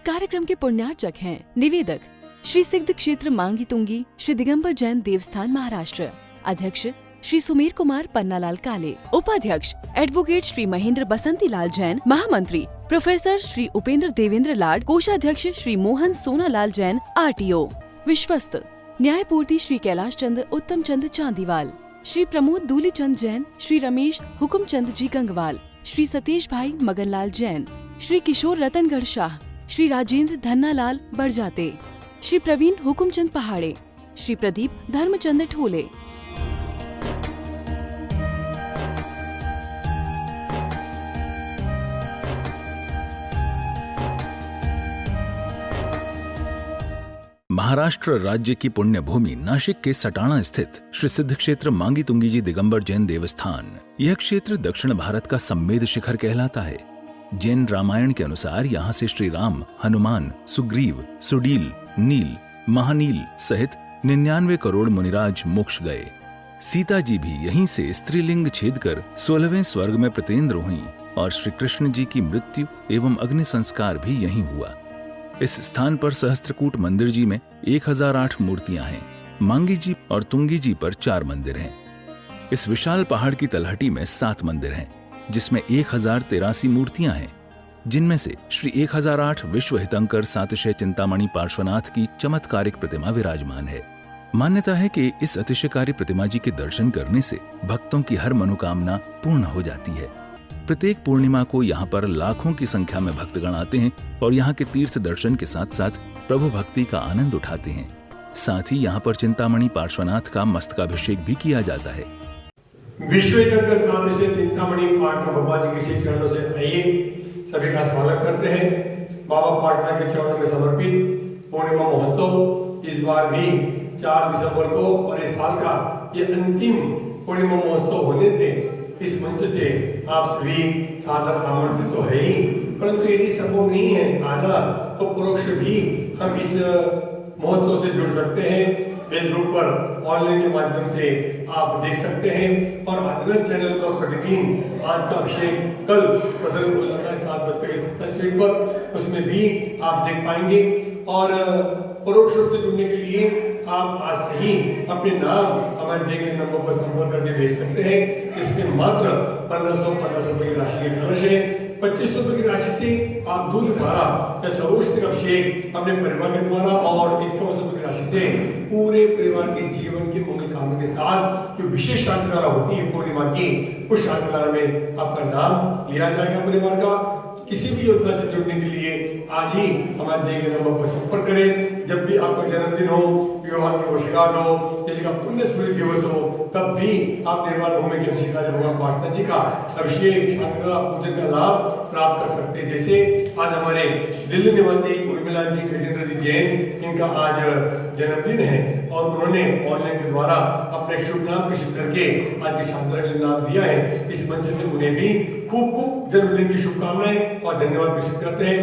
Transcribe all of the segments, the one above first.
कार्यक्रम के पुण्यार्चक हैं निवेदक श्री सिद्ध क्षेत्र मांगी तुंगी श्री दिगंबर जैन देवस्थान महाराष्ट्र, अध्यक्ष श्री सुमेर कुमार पन्नालाल काले, उपाध्यक्ष एडवोकेट श्री महेंद्र बसंती लाल जैन, महामंत्री प्रोफेसर श्री उपेंद्र देवेंद्र लाड, कोषाध्यक्ष श्री मोहन सोनालाल जैन RTO, विश्वस्त न्यायपूर्ति श्री कैलाश चंद उत्तम चंद चांदीवाल, श्री प्रमोद दूलीचंद जैन, श्री रमेश हुकुमचंद जी गंगवाल, श्री सतीश भाई मगनलाल जैन, श्री किशोर रतनगढ़ शाह, श्री राजेंद्र धन्नालाल बड़जाते, श्री प्रवीण हुकुमचंद पहाड़े, श्री प्रदीप धर्मचंद ठोले। महाराष्ट्र राज्य की पुण्य भूमि नाशिक के सटाणा स्थित श्री सिद्ध क्षेत्र मांगी तुंगी जी दिगंबर जैन देवस्थान, यह क्षेत्र दक्षिण भारत का सम्मेद शिखर कहलाता है। जैन रामायण के अनुसार यहाँ से श्री राम, हनुमान, सुग्रीव, सुडील, नील, महानील सहित 99 करोड़ मुनिराज मोक्ष गए। सीता जी भी यहीं से स्त्रीलिंग छेद कर 16वें स्वर्ग में प्रतिन्द्र हुई और श्री कृष्ण जी की मृत्यु एवं अग्नि संस्कार भी यहीं हुआ। इस स्थान पर सहस्त्रकूट मंदिर जी में 1008 मूर्तियां हैं। मांगी जी और तुंगी जी पर 4 मंदिर हैं। इस विशाल पहाड़ की तलहटी में 7 मंदिर हैं, जिसमें 1083 मूर्तियां हैं, जिनमें से श्री 1008 विश्व हितंकर सातिशय चिंतामणि पार्श्वनाथ की चमत्कारिक प्रतिमा विराजमान है। मान्यता है कि इस अतिशयकारी प्रतिमा जी के दर्शन करने से भक्तों की हर मनोकामना पूर्ण हो जाती है। प्रत्येक पूर्णिमा को यहाँ पर लाखों की संख्या में भक्तगण आते हैं और यहाँ के तीर्थ दर्शन के साथ साथ प्रभु भक्ति का आनंद उठाते हैं। साथ ही यहाँ पर चिंतामणि पार्श्वनाथ का मस्तकाभिषेक भी किया जाता है। विश्व हितंकर सातिशय चिंतामणि पार्श्वनाथ बाबा जी के चरणों से आइए सभी का स्वागत करते हैं। बाबा पार्श्वनाथ के चरणों में समर्पित पूर्णिमा महोत्सव इस बार भी 4 दिसंबर को और इस साल का ये अंतिम पूर्णिमा महोत्सव होने से इस मंच से आप सभी सादर आमंत्रित तो है ही, परंतु यदि संभव नहीं है आना तो परोक्ष भी हम इस महोत्सव से जुड़ सकते हैं। फेसबुक पर ऑनलाइन के माध्यम से आप देख सकते हैं और आदिनाथ चैनल पर प्रतिदिन आज का अभिषेक कल प्रसारित हो जाता है 7:27 पर, उसमें भी आप देख पाएंगे। और परोक्ष रूप से जुड़ने के लिए आप आज से ही अपने नाम हमारे दिए गए नंबर पर संपर्क करके भेज सकते हैं। इसमें मात्र 1500 रुपए की राशि के कलश है। 2500 रुपए की राशि से आप दूध धारा या सरोष्टिक अभिषेक अपने परिवार के द्वारा और 5100 रुपए की राशि से पूरे परिवार के जीवन की मंगल कामना के साथ जो विशेष शांतिधारा होती है पूर्णिमा की, उस शांतिधारा में आपका नाम लिया जाएगा। परिवार का किसी भी योजना से जुड़ने के लिए आज ही हमारे दिए गए नंबर पर संपर्क करें। जब भी आपका जन्मदिन हो, विवाह की वर्षगांठ हो, किसी का पुण्य स्मृति दिवस हो, तब भी आप निर्वाण भूमि के अधिकारी भगवान पार्श्वनाथ जी का अभिषेक शांतिधारा पूजन का लाभ प्राप्त कर सकते हैं। जैसे आज हमारे दिल्ली निवासी उर्मिला जी गजेंद्र जी जैन, इनका आज जन्मदिन है और उन्होंने ऑनलाइन के द्वारा अपने शुभ नाम प्रेषित करके आज की शांतिधारा के लिए नाम दिया है। इस मंच से उन्हें भी खूब जन्मदिन की शुभकामनाएं और धन्यवाद प्रेषित करते हैं।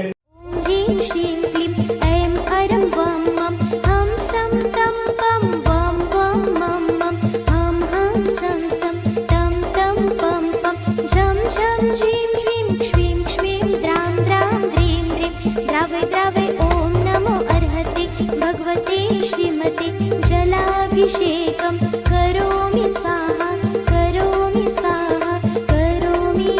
जलाभिषेकं करोमि स्वाहा करोमि स्वाहा करोमि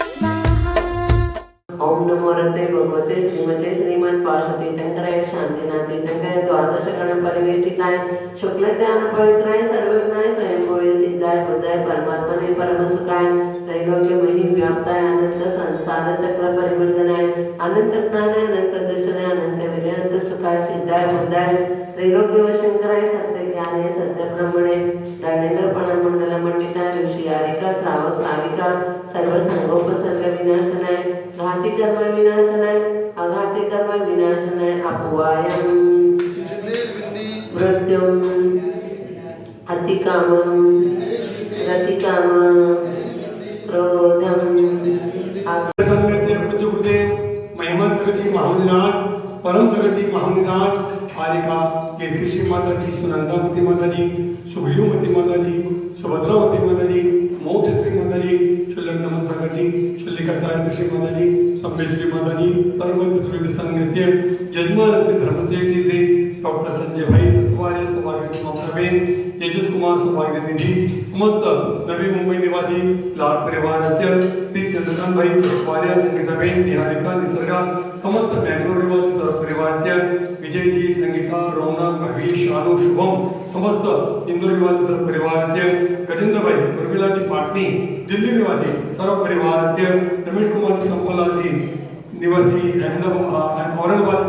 स्वाहा। ओम नमो रते भगवते श्रीमते श्रीमन् पार्श्वती तंकराय शांतिनाथी तंकराय द्वादश गण परिवेष्टिताय शुक्ल ज्ञान पवित्राय सर्वज्ञाय स्वयंभूय सिद्धाय बुद्धाय परमात्मने परम सुखाय त्रैलोक्य मही व्याप्ताय अनंत संसार चक्र परिवर्तनाय अनंत ज्ञानाय अनंत दर्शनाय अनंत वीर्य अनंत सुखाय सिद्धाय बुद्धाय त्रैलोक्य वशंकराय सत्य ज्ञाने सत्य ब्रह्मणे दंडेंद्र मंडल मंडिताय ऋषि आरिका श्रावक श्राविका सर्व संगोपसर्ग विनाशनाय घाती कर्म विनाशनाय अघाती कर्म विनाशनाय अपवायं मृत्युम अतिकामं रतिकामं क्रोधम महिमा सगर जी महामंदिनाथ, परम सगर जी महामंदिनाथ, आरिका के कृषि माता जी, सुनंदावती माता जी, सुग्रीवमती माता जी, सुभद्रावती माता जी, मोक्ष श्री माता जी, शुल्लक नमन सागर जी, शुल्लिका कृषि माता जी, सब हमें श्री माता जी सर्व चतुर्विध संघ से यजमान से धर्मश्रेष्ठी श्री डॉक्टर संजय भाई अस्तवारिया सौभाग्यवती ममताबेन तेजस कुमार सौभाग्य निधि समस्त नवी मुंबई निवासी लाल परिवार श्री चंद्रकांत भाई अस्तवारिया संगीताबेन निहारिका निसर्गा समस्त बेंगलोर निवासी सर्व परिवार विजय जी संगीता रौनक अभिष शानु शुभम समस्त इंदौर निवासी सर्व परिवार गजेंद्र भाई उर्मिला जी पाटनी दिल्ली निवासी सर्व परिवार रमेश कुमार जी चंपालाल जी निवासी अहमदाबाद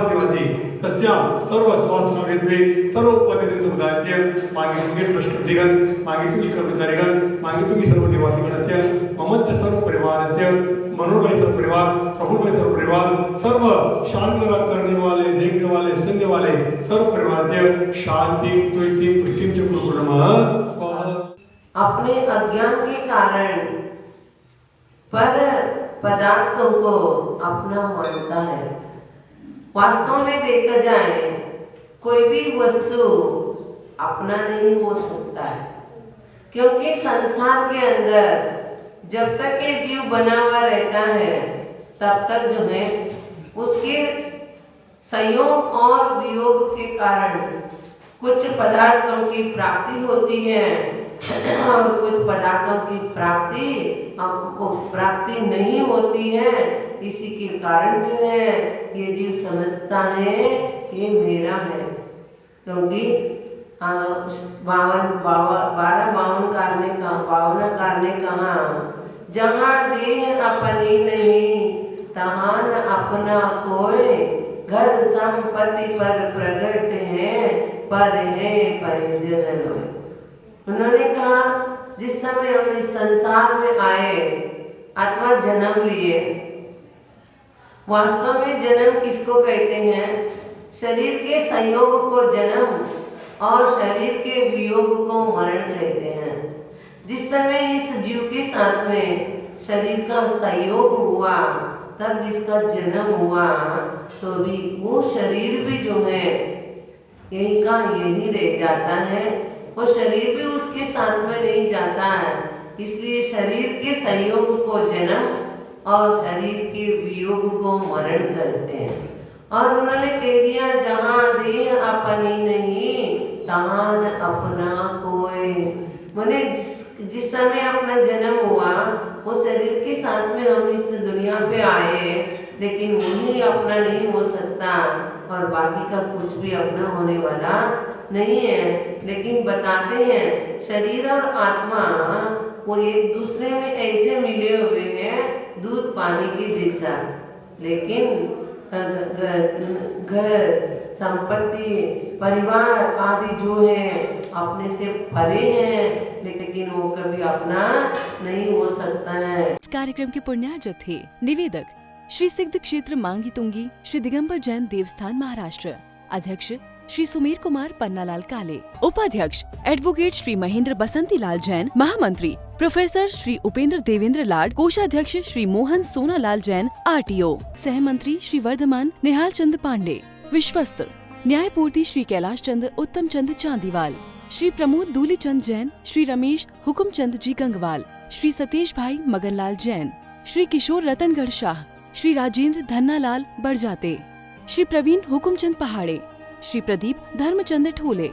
निवासी तस्यां सर्व स्वास्थ्य लाभेत्वे सर्व उपस्थित समुदायाचे मागे तुंगे ट्रस्टीगण मागे तुंगी कर्मचारीगण मागे तुंगी सर्व निवासीगणस्य ममच सर्व परिवारस्य मनोहर भाई सर्व परिवार प्रभु भाई सर्व परिवार सर्व शांति करने वाले देखने वाले सुनने वाले सर्व परिवार से शांति तुष्टि पुष्टि च गुरुर्नमः। अपने अज्ञान के कारण पर पदार्थों को अपना मानता है। वास्तव में देखा जाए कोई भी वस्तु अपना नहीं हो सकता है, क्योंकि संसार के अंदर जब तक ये जीव बना हुआ रहता है तब तक जो है उसके संयोग और वियोग के कारण कुछ पदार्थों की प्राप्ति होती है और कुछ पदार्थों की प्राप्ति नहीं होती है। इसी के कारण जो है ये जीव समझता है ये मेरा है, क्योंकि 52 ने कहा जहाँ देह अपनी नहीं तहाँ न अपना कोई, घर संपत्ति पर प्रगट है पर है परिजन लोय। उन्होंने कहा जिस समय हम इस संसार में आए अथवा जन्म लिए, वास्तव में जन्म किसको कहते हैं? शरीर के संयोग को जन्म और शरीर के वियोग को मरण कहते हैं। जिस समय इस जीव के साथ में शरीर का संयोग हुआ तब इसका जन्म हुआ, तो भी वो शरीर भी जो है यही का यही रह जाता है, वो शरीर भी उसके साथ में नहीं जाता है। इसलिए शरीर के संयोग को जन्म और शरीर के वियोग को मरण करते हैं। और उन्होंने कह दिया जहाँ देह अपनी नहीं तहाँ न अपना कोई। मैंने जिस समय अपना जन्म हुआ वो शरीर के साथ में हम इस दुनिया पे आए, लेकिन वही अपना नहीं हो सकता और बाकी का कुछ भी अपना होने वाला नहीं है। लेकिन बताते हैं शरीर और आत्मा वो एक दूसरे में ऐसे मिले हुए हैं दूध पानी के जैसा, लेकिन घर संपत्ति परिवार आदि जो है अपने से परे हैं, लेकिन वो कभी अपना नहीं हो सकता है। इस कार्यक्रम के पुण्यार्जक थे निवेदक श्री सिद्ध क्षेत्र मांगी तुंगी श्री दिगंबर जैन देवस्थान महाराष्ट्र, अध्यक्ष श्री सुमेर कुमार पन्नालाल काले, उपाध्यक्ष एडवोकेट श्री महेंद्र बसंती लाल जैन, महामंत्री प्रोफेसर श्री उपेंद्र देवेंद्र लाड, कोषाध्यक्ष श्री मोहन सोनालाल जैन RTO, सहमंत्री श्री वर्धमान निहाल चंद पांडे, विश्वस्त न्यायपूर्ति श्री कैलाश चंद उत्तम चंद चांदीवाल, श्री प्रमोद दूली चंद जैन, श्री रमेश हुकुम चंद जी गंगवाल, श्री सतीश भाई मगनलाल जैन, श्री किशोर रतनगढ़ शाह, श्री राजेंद्र धन्नालाल बड़जाते, श्री प्रवीण हुकुमचंद पहाड़े, श्री प्रदीप धर्मचंद ठोले।